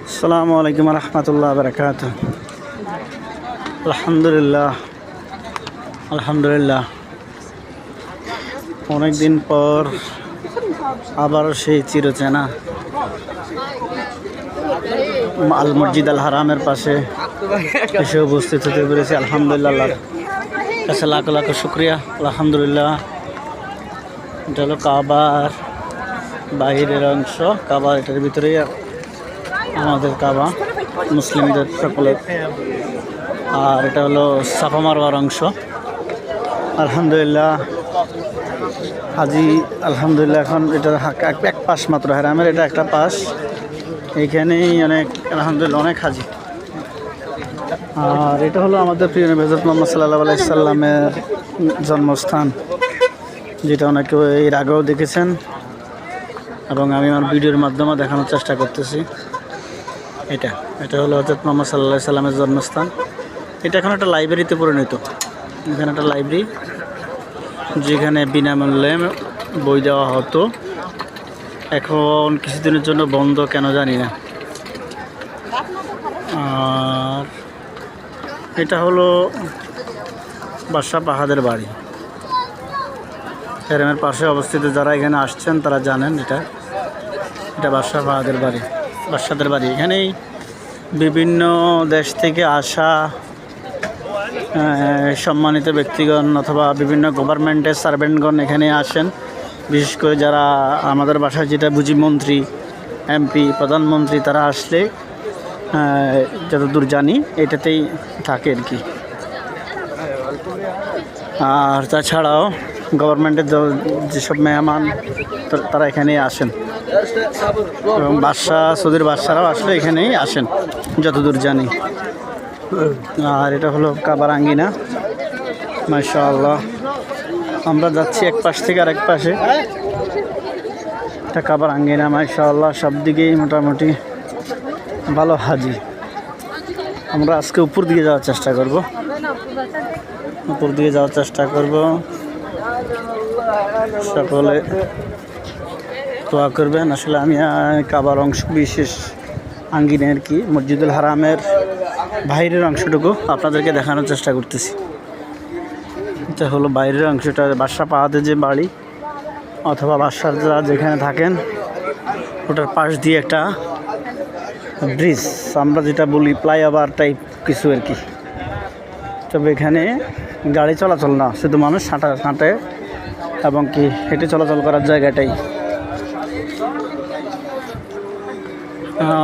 আসসালামু আলাইকুম রহমতুল্লাহ বরকাত। আলহামদুলিল্লাহ আলহামদুলিল্লাহ, অনেক দিন পর আবারও সেই চিরচেনা আল মসজিদ আল হারামের পাশে এসে উপস্থিত হতে পেরেছি। আলহামদুলিল্লাহ, আল্লাহর কাছে লাখ লাখ শুক্রিয়া। আলহামদুলিল্লাহ, এটা হলো কাবার বাহিরের অংশ। কাবা এটার ভিতরেই আমাদের কাবা মুসলিমদের সকলের। আর এটা হলো সাফা মারওয়ার অংশ। আলহামদুলিল্লাহ হাজি, আলহামদুলিল্লাহ এখন এটা এক পাশ মাত্র হারামের, এটা একটা পাশ। এইখানেই অনেক আলহামদুলিল্লাহ অনেক হাজি। আর এটা হলো আমাদের প্রিয় নবী হযরত মুহাম্মদ সাল্লাল্লাহু আলাইহি সাল্লামের জন্মস্থান, যেটা অনেকে এর আগেও দেখেছেন এবং আমি আমার ভিডিওর মাধ্যমে দেখানোর চেষ্টা করতেছি। এটা হলো হযরত মুহাম্মদ সাল্লাল্লাহু আলাইহি সাল্লামের জন্মস্থান। এটা এখন একটা লাইব্রেরিতে পরিণত। এখানে একটা লাইব্রেরি, যেখানে বিনামূল্যে বই দেওয়া হতো। এখন কিছুদিনের জন্য বন্ধ, কেন জানি না। আর এটা হলো বাদশাহ বাহাদের বাড়ি। হেরেমের পাশে অবস্থিত। যারা এখানে আসছেন তারা জানেন এটা বাদশাহ বাহাদের বাড়ি, বাদশাদের বাড়ি। এখানেই বিভিন্ন দেশ থেকে আসা সম্মানিত ব্যক্তিগণ অথবা বিভিন্ন গভর্নমেন্টের সার্ভেন্টগণ এখানে আসেন। বিশেষ করে যারা আমাদের বাসায় যেটা বুঝি মন্ত্রী, এমপি, প্রধানমন্ত্রী, তারা আসলে যতদূর জানি এটাতেই থাকে আর কি। আর তাছাড়াও গভর্নমেন্টের যেসব মেহমান তারা এখানেই আসেন এবং সৌদির বাদশারাও আসলে এখানেই আসেন যতদূর জানি। আর এটা হলো কাবার আঙ্গিনা। মাশাআল্লাহ, আমরা যাচ্ছি এক পাশ থেকে আরেক পাশে। এটা কাবার আঙ্গিনা। মাশাআল্লাহ, সব দিকেই মোটামুটি ভালো হাজি। আমরা আজকে উপর দিকে যাওয়ার চেষ্টা করব, সকলে দোয়া করবেন। আসলে আমি কাবার অংশ বিশেষ আঙ্গিনা আর কি, মসজিদুল হারামের বাইরের অংশটুকু আপনাদেরকে দেখানোর চেষ্টা করতেছি। এটা হলো বাইরের অংশটা, বাদশাহ পাহাদের যে বাড়ি অথবা বাদশাহরা যেখানে থাকেন ওটার পাশ দিয়ে একটা ব্রিজ, আমরা যেটা বলি ফ্লাইওভার টাইপ কিছু আর কি। তবে এখানে গাড়ি চলাচল না, শুধু মানুষ হাঁটে এবং কি হেঁটে চলাচল করার জায়গাটাই।